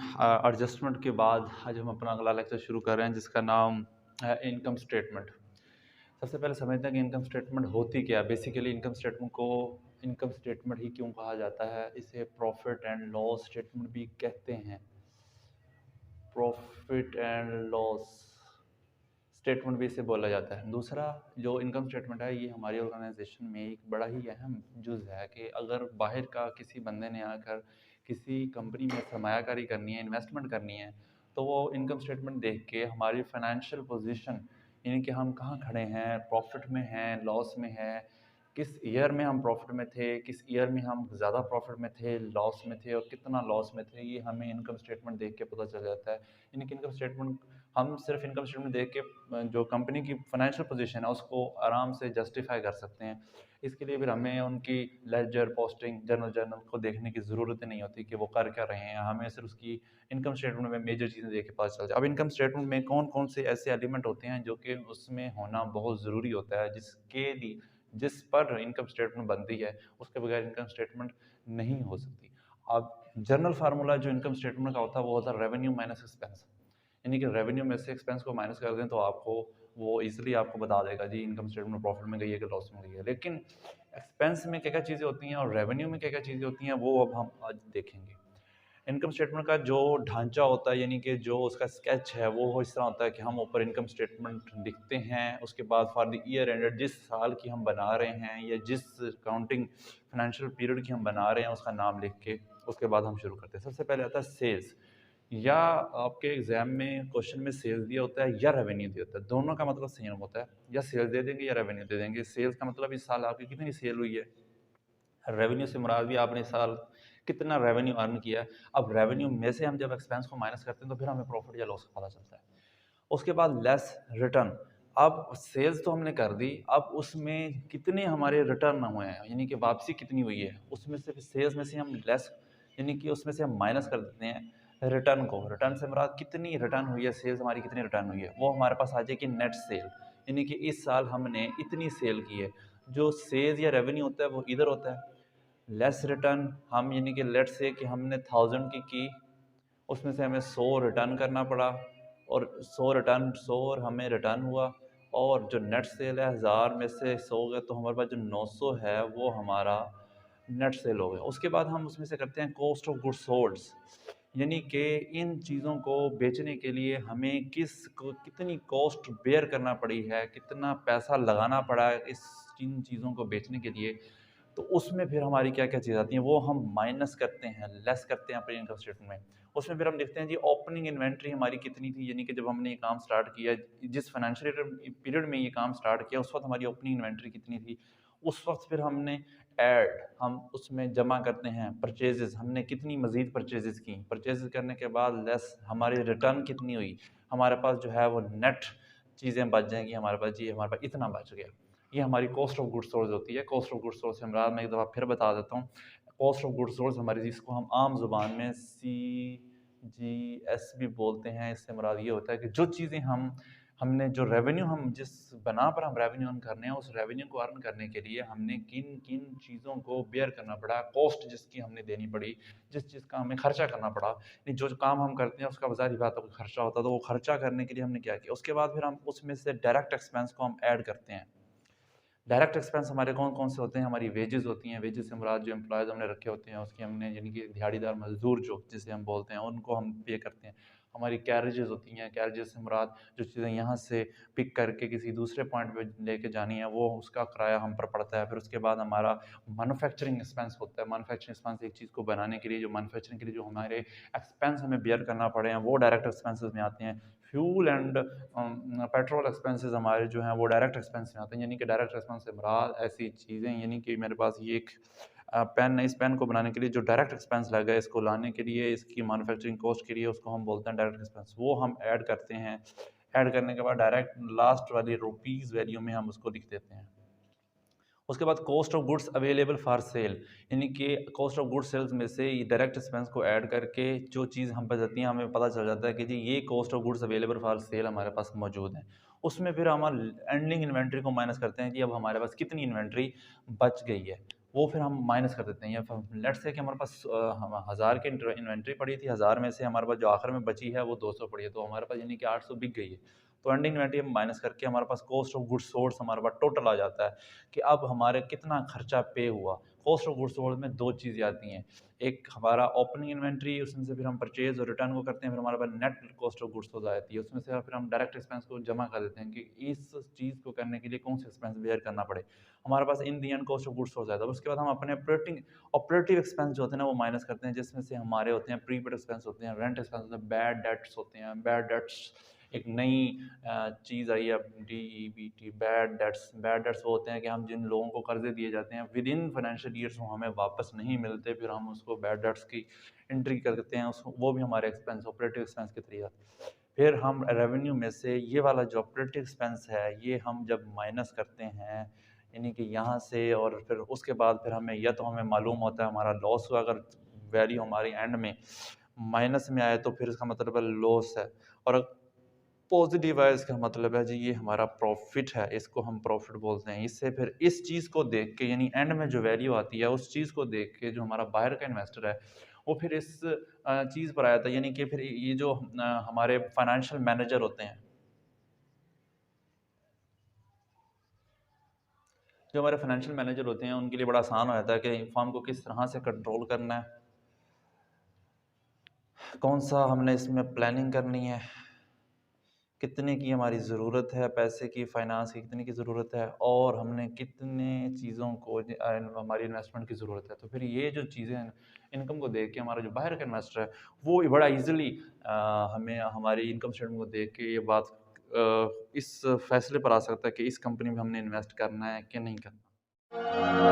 Adjustment के बाद आज हम अपना अगला लेक्चर शुरू कर रहे हैं जिसका नाम है इनकम स्टेटमेंट। सबसे पहले समझते हैं कि इनकम स्टेटमेंट होती क्या है। बेसिकली इनकम स्टेटमेंट को इनकम स्टेटमेंट ही क्यों कहा जाता है, इसे प्रॉफिट एंड लॉस स्टेटमेंट भी कहते हैं। प्रॉफिट एंड लॉस स्टेटमेंट भी इसे बोला जाता है। दूसरा जो इनकम स्टेटमेंट है, ये हमारी ऑर्गेनाइजेशन में एक बड़ा ही अहम जुज़ है कि अगर बाहर का किसी बंदे ने आकर किसी कंपनी में सरमायाकारी करनी है, इन्वेस्टमेंट करनी है, तो वो इनकम स्टेटमेंट देख के हमारी फाइनेंशियल पोजीशन, यानी कि हम कहाँ खड़े हैं, प्रॉफिट में हैं, लॉस में है, किस ईयर में हम प्रॉफिट में थे, किस ईयर में हम ज़्यादा प्रॉफिट में थे, लॉस में थे और कितना लॉस में थे, ये हमें इनकम स्टेटमेंट देख के पता चल जाता है। यानी कि इनकम स्टेटमेंट, हम सिर्फ इनकम स्टेटमेंट देख के जो कंपनी की फाइनेंशियल पोजीशन है उसको आराम से जस्टिफाई कर सकते हैं। इसके लिए फिर हमें उनकी लेजर, पोस्टिंग, जर्नल को देखने की ज़रूरत नहीं होती कि वो कर क्या रहे हैं। हमें सिर्फ उसकी इनकम स्टेटमेंट में मेजर चीज़ें देख के पता चल जाए। अब इनकम स्टेटमेंट में कौन कौन से ऐसे एलिमेंट होते हैं जो कि उसमें होना बहुत ज़रूरी होता है, जिस पर इनकम स्टेटमेंट बनती है, उसके बगैर इनकम स्टेटमेंट नहीं हो सकती। अब जनरल फार्मूला जो इनकम स्टेटमेंट का होता है वो होता है रेवेन्यू माइनस एक्सपेंस। यानी कि रेवेन्यू में से एक्सपेंस को माइनस कर दें तो आपको वो इजीली आपको बता देगा जी इनकम स्टेटमेंट प्रॉफिट में गई है कि लॉस में गई है। लेकिन एक्सपेंस में क्या क्या चीज़ें होती हैं और रेवेन्यू में क्या क्या चीज़ें होती हैं वो अब हम आज देखेंगे। इनकम स्टेटमेंट का जो ढांचा होता है, यानी कि जो उसका स्केच है, वो इस तरह होता है कि हम ऊपर इनकम स्टेटमेंट लिखते हैं, उसके बाद फॉर द ईयर एंडेड, जिस साल की हम बना रहे हैं या जिस काउंटिंग फाइनेंशियल पीरियड की हम बना रहे हैं उसका नाम लिख के उसके बाद हम शुरू करते हैं। सबसे पहले आता है सेल्स। या आपके एग्जाम में क्वेश्चन में सेल्स दिया होता है या रेवेन्यू दिया होता है, दोनों का मतलब सेम होता है। या सेल्स दे देंगे या रेवेन्यू दे देंगे। सेल्स का मतलब इस साल आपकी कितनी सेल हुई है, रेवेन्यू से मुराद भी आपने इस साल कितना रेवेन्यू अर्न किया है। अब रेवेन्यू में से हम जब एक्सपेंस को माइनस करते हैं तो फिर हमें प्रॉफिट या लॉस का पता चलता है। उसके बाद लेस रिटर्न। अब सेल्स तो हमने कर दी, अब उसमें कितने हमारे रिटर्न हुए हैं, यानी कि वापसी कितनी हुई है, उसमें से सेल्स में से हम लेस, यानी कि उसमें से हम माइनस कर देते हैं रिटर्न को। रिटर्न से मुराद कितनी रिटर्न हुई है, सेल्स हमारी कितनी रिटर्न हुई है, वो हमारे पास आ जाएगी नेट सेल। यानी कि इस साल हमने इतनी सेल की है। जो सेल्स या रेवेन्यू होता है वो इधर होता है। लेस रिटर्न, हम यानी कि लेट से कि हमने 1000 की, उसमें से हमें 100 रिटर्न करना पड़ा और 100 और हमें रिटर्न हुआ। और जो नेट सेल है, 1000 में से 100 गए तो हमारे पास जो 900 है वो हमारा नेट सेल हो गया। उसके बाद हम उसमें से करते हैं कॉस्ट ऑफ गुड्स सोल्ड्स, यानी कि इन चीज़ों को बेचने के लिए हमें कितनी कॉस्ट बेयर करना पड़ी है, कितना पैसा लगाना पड़ा है इन चीज़ों को बेचने के लिए। तो उसमें फिर हमारी क्या क्या चीज़ आती हैं वो हम माइनस करते हैं, लेस करते हैं अपने इनकम स्टेटमेंट में। उसमें फिर हम देखते हैं जी ओपनिंग इन्वेंट्री हमारी कितनी थी, यानी कि जब हमने ये काम स्टार्ट किया, जिस फाइनेंशियल पीरियड में ये काम स्टार्ट किया उस वक्त हमारी ओपनिंग इन्वेंट्री कितनी थी। उस वक्त फिर हम उसमें जमा करते हैं परचेजेस, हमने कितनी मजीद परचेजेस की, परचेजेस करने के बाद लेस हमारी रिटर्न कितनी हुई, हमारे पास जो है वो नेट चीज़ें बच जाएंगी, हमारे पास जी हमारे पास इतना बच गया। ये हमारी कॉस्ट ऑफ गुड सोर्स होती है। कॉस्ट ऑफ गुड सोर्स हम मैं एक दफ़ा फिर बता देता हूँ। कॉस्ट ऑफ गुड सोर्स हमारी, जिसको हम आम जुबान में CGS भी बोलते हैं, इससे मुराद ये होता है कि जो चीज़ें हमने जो रेवेन्यू, हम जिस बना पर हम रेवेन्यू अर्न करने हैं, उस रेवेन्यू को अर्न करने के लिए हमने किन किन चीज़ों को बेयर करना पड़ा, कॉस्ट जिसकी हमने देनी पड़ी, जिस चीज़ का हमें खर्चा करना पड़ा। जो काम हम करते हैं उसका बाज़ारी बात है खर्चा होता है, तो वो खर्चा करने के लिए हमने क्या किया। उसके बाद फिर हम उसमें से डायरेक्ट एक्सपेंस को हम ऐड करते हैं। डायरेक्ट एक्सपेंस हमारे कौन कौन से होते हैं, हमारी वेजेस होती हैं। वेजेस से मुराद जो एम्प्लॉयज़ हमने रखे होते हैं उसकी हमने, यानी कि दिहाड़ीदार मजदूर जो जिसे हम बोलते हैं, उनको हम पे करते हैं। हमारी कैरेजेस होती हैं, कैरेजेस से मुराद जो चीज़ें यहाँ से पिक करके किसी दूसरे पॉइंट पे लेके जानी है वो उसका किराया हम पर पड़ता है। फिर उसके बाद हमारा मैन्युफैक्चरिंग एक्सपेंस होता है। मैन्युफैक्चरिंग एक्सपेंस, एक चीज़ को बनाने के लिए, जो मैन्युफैक्चरिंग के लिए जो हमारे एक्सपेंस हमें बेयर करना पड़े हैं वो डायरेक्ट एक्सपेंसेस में आते हैं। फ्यूल एंड पेट्रोल एक्सपेंसेस हमारे जो हैं वो डायरेक्ट एक्सपेंस में आते हैं। यानी कि डायरेक्ट एक्सपेंस से मुराद ऐसी चीज़ें, यानी कि मेरे पास ये एक पेन है, इस पेन को बनाने के लिए जो डायरेक्ट एक्सपेंस लगा है, इसको लाने के लिए, इसकी मैन्युफैक्चरिंग कॉस्ट के लिए, उसको हम बोलते हैं डायरेक्ट एक्सपेंस। वो हम ऐड करते हैं। ऐड करने के बाद डायरेक्ट लास्ट वाली रुपीज़ वैल्यू में हम उसको लिख देते हैं। उसके बाद cost of goods available for sale, यानी कि कॉस्ट ऑफ गुड्स सेल्स में से डायरेक्ट एक्सपेंस को ऐड करके जो चीज़ हम पे जाती है हमें पता चल जाता है कि जी ये cost of goods available for sale हमारे पास मौजूद है। उसमें फिर हम एंडिंग इन्वेंट्री को माइनस करते हैं कि अब हमारे पास कितनी इन्वेंट्री बच गई है। वो फिर हम माइनस कर देते हैं। या फिर लेट्स से कि हमारे पास हम 1000 की इन्वेंट्री पड़ी थी, 1000 में से हमारे पास जो आखिर में बची है वो 200 पड़ी है, तो हमारे पास यानी कि 800 बिक गई है। तो एंडिंग इन्वेंट्री हम माइनस करके हमारे पास कॉस्ट ऑफ गुड्स सोर्स हमारे पास टोटल आ जाता है कि अब हमारे कितना खर्चा पे हुआ। कॉस्ट ऑफ गुड्स सोर्स में दो चीज़ें आती हैं, एक हमारा ओपनिंग इन्वेंट्री, उसमें से फिर हम परचेज और रिटर्न को करते हैं, फिर हमारे पास नेट कॉस्ट ऑफ गुड्स हो जाती है, उसमें से फिर हम डायरेक्ट एक्सपेंस को जमा कर देते हैं कि इस चीज़ को करने के लिए कौन सा एक्सपेंस बेयर करना पड़े। हमारे पास इन दी एंड कॉस्ट ऑफ गुड्स हो जाता है। उसके बाद हम अपने ऑपरेटिव एक्सपेंस जो होते हैं ना वो माइनस करते हैं, जिसमें से हमारे होते हैं प्रीपेड एक्सपेंस होते हैं, रेंट एक्सपेंस होते हैं, बैड डेट्स होते हैं। बैड डेट्स एक नई चीज़ आई है, DEBT, बैड डेट्स वो होते हैं कि हम जिन लोगों को कर्जे दिए जाते हैं विद इन फाइनेंशियल ईयर्स वो हमें वापस नहीं मिलते, फिर हम उसको बैड डेट्स की एंट्री करते हैं, उसको वो भी हमारे एक्सपेंस ऑपरेटिव एक्सपेंस के तरीके आते हैं। फिर हम रेवेन्यू में से ये वाला जो ऑपरेटिव एक्सपेंस है ये हम जब माइनस करते हैं यानी कि यहाँ से, और फिर उसके बाद फिर हमें या तो हमें मालूम होता है हमारा लॉस हुआ, अगर वैल्यू हमारी एंड में माइनस में आए तो फिर इसका मतलब है लॉस है, और पॉजिटिव है इसका मतलब है जी ये हमारा प्रॉफिट है, इसको हम प्रॉफिट बोलते हैं। इससे फिर इस चीज़ को देख के यानी एंड में जो वैल्यू आती है उस चीज़ को देख के जो हमारा बाहर का इन्वेस्टर है वो फिर इस चीज़ पर आया था, यानी कि फिर ये जो हमारे फाइनेंशियल मैनेजर होते हैं, जो हमारे फाइनेंशियल मैनेजर होते हैं उनके लिए बड़ा आसान हो जाता है कि फर्म को किस तरह से कंट्रोल करना है, कौन सा हमने इसमें प्लानिंग करनी है, कितने की हमारी ज़रूरत है पैसे की, फाइनेंस की कितने की ज़रूरत है, और हमने कितने चीज़ों को हमारी इन्वेस्टमेंट की ज़रूरत है। तो फिर ये जो चीज़ें हैं इनकम को देख के हमारा जो बाहर का इन्वेस्टर है वो बड़ा ईजिली हमें हमारी इनकम स्टेटमेंट को देख के ये बात इस फैसले पर आ सकता है कि इस कंपनी में हमने इन्वेस्ट करना है कि नहीं करना।